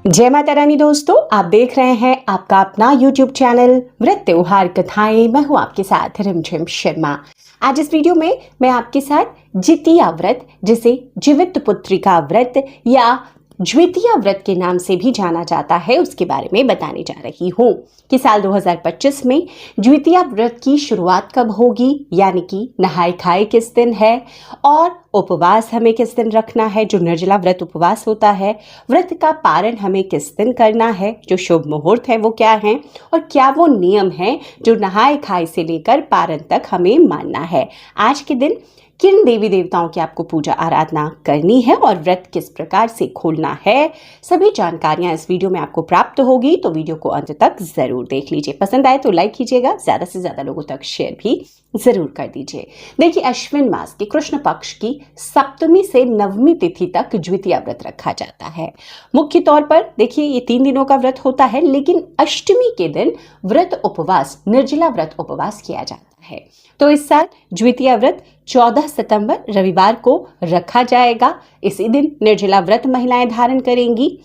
जय माता रानी दोस्तों, आप देख रहे हैं आपका अपना YouTube चैनल व्रत त्योहार कथाएं। मैं हूं आपके साथ रिमझिम शर्मा। आज इस वीडियो में मैं आपके साथ जितिया व्रत, जिसे जीवित पुत्रिका व्रत या ज्वितिया व्रत के नाम से भी जाना जाता है, उसके बारे में बताने जा रही हूँ कि साल 2025 में ज्वितिया व्रत की शुरुआत कब होगी, यानी कि नहाय खाए किस दिन है और उपवास हमें किस दिन रखना है, जो निर्जला व्रत उपवास होता है। व्रत का पारण हमें किस दिन करना है, जो शुभ मुहूर्त है वो क्या है और क्या वो नियम है जो नहाय खाए से लेकर पारण तक हमें मानना है। आज के दिन किन देवी देवताओं की आपको पूजा आराधना करनी है और व्रत किस प्रकार से खोलना है, सभी जानकारियां इस वीडियो में आपको प्राप्त होगी। तो वीडियो को अंत तक जरूर देख लीजिए। पसंद आए तो लाइक कीजिएगा, ज्यादा से ज्यादा लोगों तक शेयर भी जरूर कर दीजिए। देखिए, अश्विन मास के कृष्ण पक्ष की सप्तमी से नवमी तिथि तक ज्वितिया व्रत रखा जाता है। मुख्य तौर पर देखिए ये 3 दिनों का व्रत होता है, लेकिन अष्टमी के दिन व्रत उपवास, निर्जला व्रत उपवास किया जाता है। तो इस साल ज्वितिया व्रत 14 सितंबर रविवार को रखा जाएगा। इसी दिन निर्जला व्रत महिलाएं धारण करेंगी।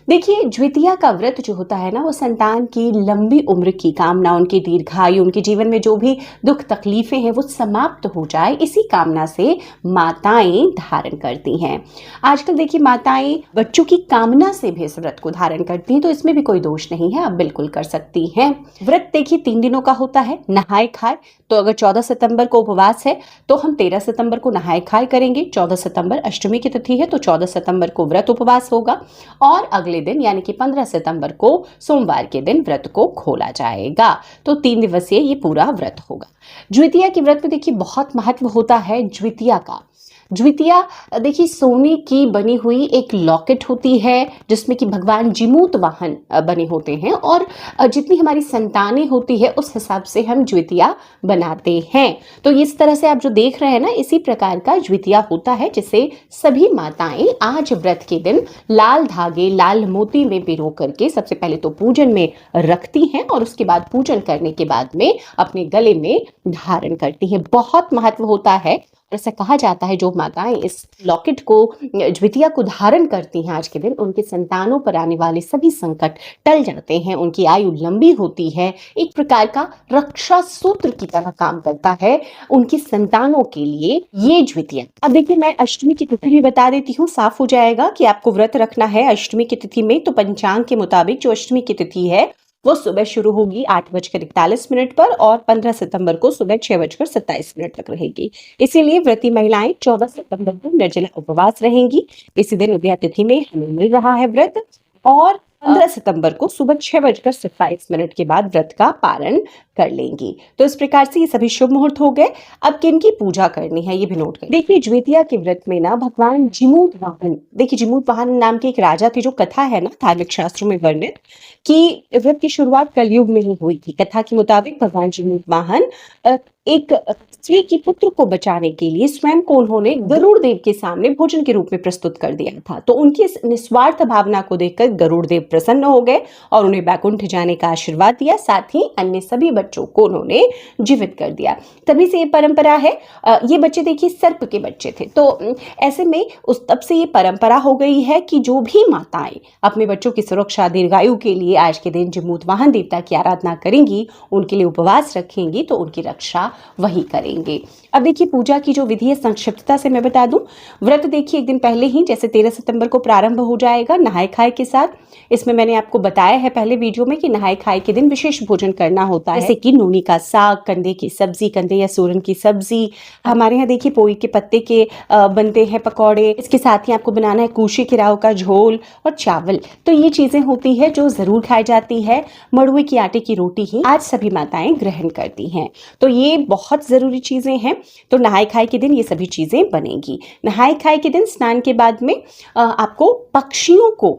देखिए, ज्वितिया का व्रत जो होता है ना, वो संतान की लंबी उम्र की कामना, उनकी दीर्घायु, उनके जीवन में जो भी दुख तकलीफें हैं वो समाप्त हो जाए, इसी कामना से माताएं धारण करती हैं। आजकल देखिए माताएं बच्चों की कामना से भी इस व्रत को धारण करती हैं, तो इसमें भी कोई दोष नहीं है, आप बिल्कुल कर सकती हैं। व्रत देखिए 3 दिनों का होता है, नहाय खाए। तो अगर 14 सितंबर को उपवास है तो हम 13 सितंबर को नहाय खाए करेंगे। 14 सितंबर अष्टमी की तिथि है, तो 14 सितंबर को व्रत उपवास होगा और अगले दिन यानी कि 15 सितंबर को सोमवार के दिन व्रत को खोला जाएगा। तो 3 दिवसीय ये पूरा व्रत होगा। ज्वितिया के व्रत में देखिए बहुत महत्व होता है ज्वितिया का। ज्वितिया देखिए सोने की बनी हुई एक लॉकेट होती है, जिसमें कि भगवान जिमूत वाहन बने होते हैं और जितनी हमारी संतानें होती है उस हिसाब से हम ज्वितिया बनाते हैं। तो इस तरह से आप जो देख रहे हैं ना, इसी प्रकार का ज्वितिया होता है, जिसे सभी माताएं आज व्रत के दिन लाल धागे, लाल मोती में पिरो करके सबसे पहले तो पूजन में रखती हैं और उसके बाद पूजन करने के बाद में अपने गले में धारण करती हैं। बहुत महत्व होता है। ऐसा कहा जाता है जो माताएं इस लॉकेट को, ज्वितिया को धारण करती हैं आज के दिन, उनके संतानों पर आने वाले सभी संकट टल जाते हैं, उनकी आयु लंबी होती है। एक प्रकार का रक्षा सूत्र की तरह काम करता है उनकी संतानों के लिए ये ज्वितिया। अब देखिए, मैं अष्टमी की तिथि भी बता देती हूँ, साफ हो जाएगा कि आपको व्रत रखना है अष्टमी की तिथि में। तो पंचांग के मुताबिक जो अष्टमी की तिथि है वो सुबह शुरू होगी 8:41 पर और 15 सितंबर को सुबह 6:27 तक रहेगी। इसीलिए व्रती महिलाएं 14 सितंबर को निर्जला उपवास रहेंगी। इसी दिन उदया तिथि में हमें मिल रहा है व्रत और 15 सितंबर को सुबह 6:27 के बाद व्रत का पारण कर लेंगी। तो इस प्रकार से ये सभी शुभ मुहूर्त हो गए। अब किन की पूजा करनी है ये भी नोट करें। देखिए, ज्वितिया के व्रत में ना भगवान जिमूत वाहन, देखिए जिमूत वाहन नाम के एक राजा थे, जो कथा है ना धार्मिक शास्त्रों में वर्णित, कि व्रत की शुरुआत कलयुग में ही हुई थी। कथा के मुताबिक भगवान जिमूत वाहन एक स्त्री की पुत्र को बचाने के लिए स्वयं को उन्होंने गरुड़ देव के सामने भोजन के रूप में प्रस्तुत कर दिया था। तो उनकी इस निस्वार्थ भावना को देखकर गरुड़ देव प्रसन्न हो गए और उन्हें बैकुंठ जाने का आशीर्वाद दिया। साथ ही अन्य सभी बच्चों को उन्होंने जीवित कर दिया। तभी से ये परंपरा है। ये बच्चे देखिए सर्प के बच्चे थे, तो ऐसे में उस तब से ये परंपरा हो गई है कि जो भी माताएं अपने बच्चों की सुरक्षा, दीर्घायु के लिए आज के दिन जिमूत वाहन देवता की आराधना करेंगी, उनके लिए उपवास रखेंगी, तो उनकी रक्षा वही करेंगे। अब देखिए, पूजा की जो विधि है संक्षिप्तता से मैं बता दूं। व्रत देखिए एक दिन पहले ही, जैसे 13 सितंबर को प्रारंभ हो जाएगा नहाय खाए के साथ। इसमें मैंने आपको बताया है पहले वीडियो में कि नहाय खाए के दिन विशेष भोजन करना होता है, जैसे कि नूनी का साग, कंदे की सब्जी, कंदे या सूरन की सब्जी। हमारे यहाँ देखिए पोई के पत्ते के बनते हैं पकौड़े। इसके साथ ही आपको बनाना है कूशी के राव का झोल और चावल। तो ये चीजें होती है जो जरूर खाई जाती है। मड़ुए की आटे की रोटी ही आज सभी माताएं ग्रहण करती हैं। तो ये बहुत जरूरी चीजें हैं। तो नहाय खाए के दिन ये सभी चीजें बनेंगी। नहाय खाए के दिन स्नान के बाद में आपको पक्षियों को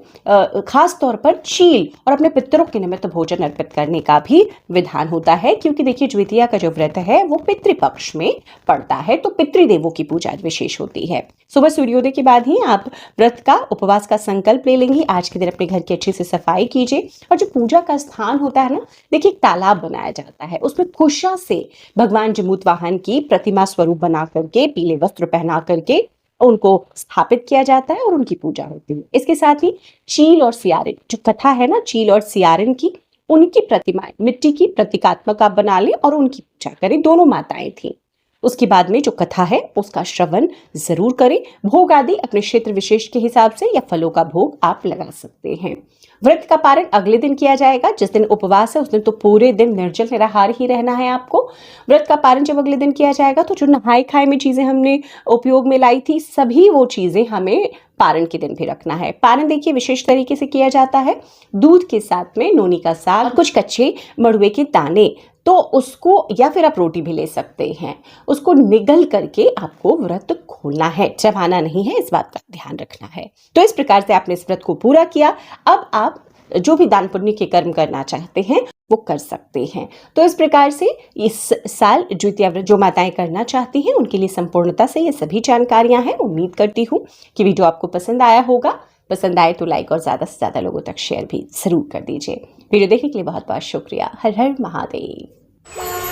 खास तौर पर चील और अपने पितरों के निमित्त भोजन अर्पित करने का भी विधान होता है, क्योंकि देखिए ज्वितिया का जो व्रत है वो पितृपक्ष में पड़ता है, तो पितृदेवों की पूजा विशेष होती है। सुबह सूर्योदय के बाद ही आप व्रत का, उपवास का संकल्प ले लेंगी। आज के दिन अपने घर की अच्छे से सफाई कीजिए और जो पूजा का स्थान होता है ना, देखिए एक तालाब बनाया जाता है, उसमें कुशा से भगवान जिमूत वाहन की प्रतिमा स्वरूप बना करके, पीले वस्त्र पहना करके उनको स्थापित किया जाता है और उनकी पूजा होती है। इसके साथ ही चील और सियारिन, जो कथा है ना चील और सियारिन की, उनकी प्रतिमाएं मिट्टी की प्रतीकात्मक आप बना लें और उनकी पूजा करें। दोनों माताएं थी। उसके बाद में जो कथा है उसका श्रवण जरूर करें। भोग आदि अपने क्षेत्र विशेष के हिसाब से या फलों का भोग आप लगा सकते हैं। व्रत का पारण अगले दिन किया जाएगा। जिस दिन उपवास है उस दिन तो पूरे दिन निर्जल निराहार ही रहना है आपको। व्रत का पारण जब अगले दिन किया जाएगा तो जो नहाए खाए में चीजें हमने उपयोग में लाई थी, सभी वो चीजें हमें पारण के दिन भी रखना है। पारण देखिए विशेष तरीके से किया जाता है। दूध के साथ में नोनी का साग और कुछ कच्चे मड़ुए के दाने, तो उसको, या फिर आप रोटी भी ले सकते हैं, उसको निगल करके आपको व्रत खोलना है, चबाना नहीं है, इस बात का ध्यान रखना है। तो इस प्रकार से आपने इस व्रत को पूरा किया। अब आप जो भी दान पुण्य के कर्म करना चाहते हैं वो कर सकते हैं। तो इस प्रकार से इस साल द्वितीया व्रत जो माताएं करना चाहती हैं उनके लिए संपूर्णता से ये सभी जानकारियां हैं। उम्मीद करती हूँ कि वीडियो आपको पसंद आया होगा। पसंद आए तो लाइक और ज़्यादा से ज़्यादा लोगों तक शेयर भी ज़रूर कर दीजिए। वीडियो देखने के लिए बहुत बहुत शुक्रिया। हर हर महादेव।